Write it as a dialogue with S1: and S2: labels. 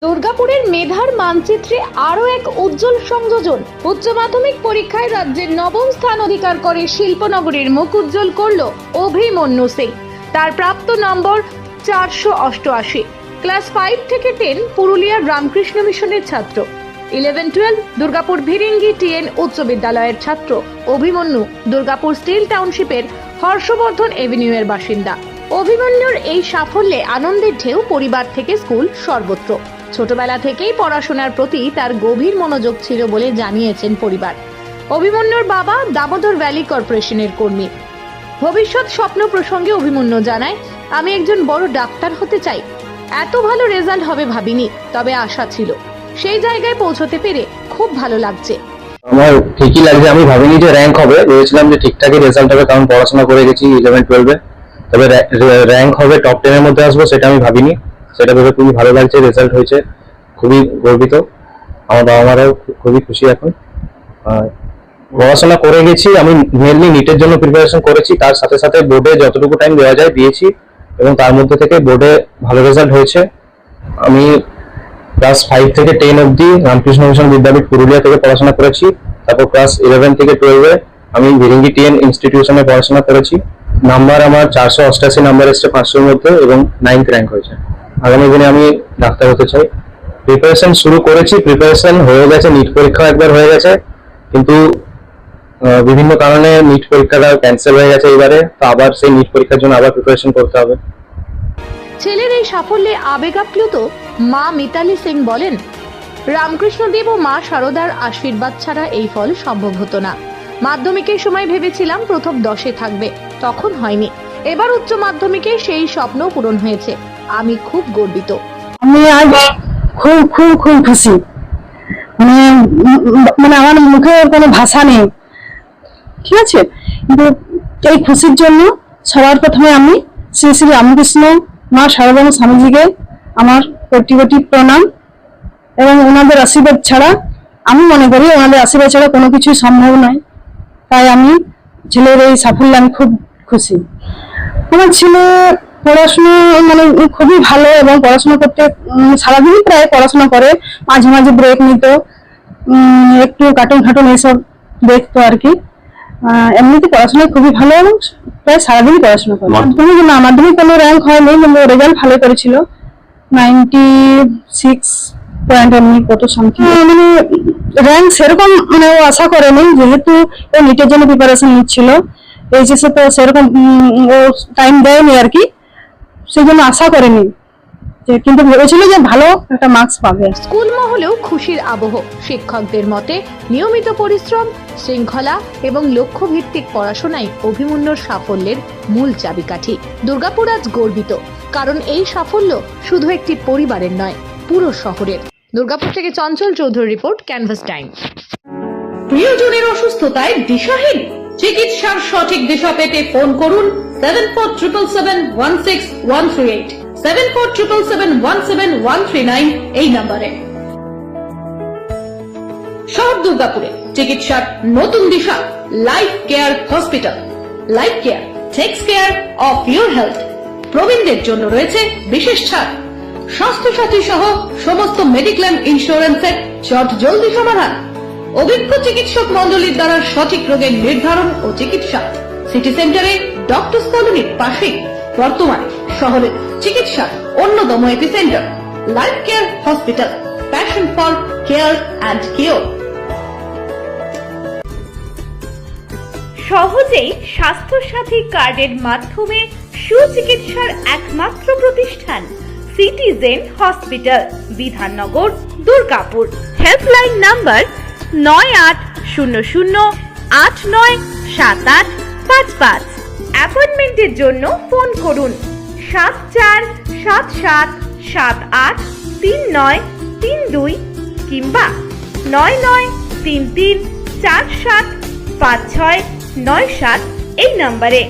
S1: দুর্গাপুরের মেধার মানচিত্রে আরও এক উজ্জ্বল সংযোজন। উচ্চ মাধ্যমিক পরীক্ষায় রাজ্যের নবম স্থান অধিকার করে শিল্পনগরীর মুখ উজ্জ্বল করল অভিমন্যু সিং। তার প্রাপ্ত নম্বর 488। ক্লাস 5 থেকে 10 পুরুলিয়ার রামকৃষ্ণ মিশনের ছাত্র। 11-12 দুর্গাপুর ভিরিঙ্গি টিএন উচ্চ বিদ্যালয়ের ছাত্র অভিমন্যু দুর্গাপুর স্টিল টাউনশিপের হর্ষবর্ধন এভিনিউ এর বাসিন্দা। অভিমন্যুর এই সাফল্যে আনন্দের ঢেউ পরিবার থেকে স্কুল সর্বত্র। ছোটবেলা থেকেই পড়াশোনার প্রতি তার গভীর মনোযোগ ছিল বলে জানিয়েছেন পরিবার। অভিমন্যুর বাবা দামোদর ভ্যালি কর্পোরেশনের কর্মী। ভবিষ্যৎ স্বপ্ন প্রসঙ্গে অভিমন্যু জানায়, আমি একজন বড় ডাক্তার হতে চাই। এত ভালো রেজাল্ট হবে ভাবিনি, তবে আশা ছিল। সেই জায়গায় পৌঁছতে পেরে খুব ভালো লাগছে।
S2: আমার ঠিকই লাগছে, আমি ভাবিনি যে র্যাঙ্ক হবে, ভেবেছিলাম যে ঠিকঠাকই রেজাল্ট হবে, কারণ পড়াশোনা করে গেছি 11-12-এ। তবে র্যাঙ্ক হবে, টপ 10 এর মধ্যে আসবো সেটা আমি ভাবিনি। সেটা ভেবে খুবই ভালো লাগছে, রেজাল্ট হয়েছে, খুবই গর্বিত। আমার বাবা মারাও খুবই খুশি এখন। পড়াশোনা করে গেছি, আমি মেনলি নিটের জন্য প্রিপারেশন করেছি, তার সাথে সাথে বোর্ডে যতটুকু টাইম দেওয়া যায় দিয়েছি, এবং তার মধ্যে থেকে বোর্ডে ভালো রেজাল্ট হয়েছে। আমি ক্লাস 5 থেকে 10 অবধি রামকৃষ্ণ মিশন বিদ্যাপীঠ পুরুলিয়া থেকে পড়াশোনা করেছি। তারপর ক্লাস 11 থেকে 12-এ আমি ভিরিঙ্গি টিএন ইনস্টিটিউশনে পড়াশোনা করেছি। নাম্বার আমার 488 নাম্বার এসছে 500-এর মধ্যে, এবং 9th র্যাঙ্ক হয়েছে। আগামী দিনে আমি ডাক্তার হতে চাই। প্রিপারেশন শুরু করেছি, প্রিপারেশন হয়ে গেছে, নিট পরীক্ষা একবার হয়ে গেছে, কিন্তু বিভিন্ন কারণে নিট পরীক্ষাটা ক্যান্সেল হয়ে গেছে এবারে। তো আবার সেই নিট পরীক্ষার জন্য আবার প্রিপারেশন করতে হবে।
S1: ছেলের এই সাফল্যে আবেগাপ্লুত মা মিতালি সিং বলেন, রামকৃষ্ণদেব ও মা শারদার আশীর্বাদ ছাড়া এই ফল সম্ভব হতো না। মাধ্যমিকের সময় ভেবেছিলাম প্রথম 10-এ থাকবে, তখন হয়নি। এবার উচ্চ মাধ্যমিকে সেই স্বপ্ন পূরণ হয়েছে। আমি খুব গর্বিত।
S3: আমি আজ খুব খুব খুব খুশি। মানে আমার মুখে কোনো ভাষা নেই, ঠিক আছে। কিন্তু এই খুশির জন্য সবার প্রথমে আমি শ্রী শ্রী রামকৃষ্ণ মা শারদা স্বামীজিকে আমার কোটি কোটি প্রণাম। এবং ওনাদের আশীর্বাদ ছাড়া, আমি মনে করি ওনাদের আশীর্বাদ ছাড়া কোনো কিছুই সম্ভব নয়। তাই আমি ছেলের এই সাফল্যে আমি খুব খুশি। আমার ছেলে পড়াশোনা মানে খুবই ভালো, এবং পড়াশোনা করতে সারাদিনই প্রায় পড়াশোনা করে, মাঝে মাঝে ব্রেক নিত, একটু কার্টুন ফাটুন এইসব দেখতো আর কি। এমনিতে পড়াশোনায় খুবই ভালো, এবং প্রায় সারাদিনই পড়াশোনা করে। মাধ্যমিক কোনো র্যাঙ্ক হয়নি, কিন্তু রেজাল্ট ভালো করেছিল, 96 পয়েন্ট এমনি কত সামথিং। মানে র্যাঙ্ক সেরকম মানে ও আশা করেনি, যেহেতু ও নিটের জন্য প্রিপারেশন নিচ্ছিল। এইচএসে তো সেরকম ও টাইম দেয়নি আর কি, সেই জন্য আশা করেনি, কিন্তু ভেবেছিল যে ভালো একটা মার্কস পাবে।
S1: স্কুল মহলেও খুশির আবহ। শিক্ষকদের মতে নিয়মিত পরিশ্রম, শৃঙ্খলা এবং লক্ষ্য ভিত্তিক পড়াশোনাই অভিমন্যুর সাফল্যের মূল চাবিকাঠি। দুর্গাপুর আজ গর্বিত, কারণ এই সাফল্য শুধু একটি পরিবারের নয়, পুরো শহরের। দুর্গাপুর থেকে Chanchal Chowdhury report, canvas time.
S4: প্রিয়জনের অসুস্থতায় দিশাহীন? চিকিৎসার সঠিক দিশা পেতে ফোন করুন 7477716138, 7477717139 এই নম্বরে। শহর দুর্গাপুরে চিকিৎসার নতুন দিশা, Life Care hospital. Life Care takes care of your health. প্রবীণদের জন্য রয়েছে বিশেষ ছাড়। স্বাস্থ্য সাথী সহ সমস্ত মেডিক্লেম ইন্স্যুরেন্সের চট জলদি সমাধান। অভিজ্ঞ চিকিৎসক মন্ডলীর দ্বারা সঠিক রোগের নির্ধারণ ও চিকিৎসা। সিটি সেন্টারে ডক্টরস কলোনির পাশেই বর্তমানে শহরের চিকিৎসার অন্যতম epicentre life Care hospital, passion for care and cure.
S5: সহজেই স্বাস্থ্য সাথী কার্ডের মাধ্যমে সুচিকিৎসার একমাত্র প্রতিষ্ঠান citizen hospital, Bidhannagar, Durgapur. Helpline number 9800897855। অ্যাপয়েন্টমেন্টের জন্য ফোন করুন 7477783932 কিংবা 9933475697 এই নম্বরে।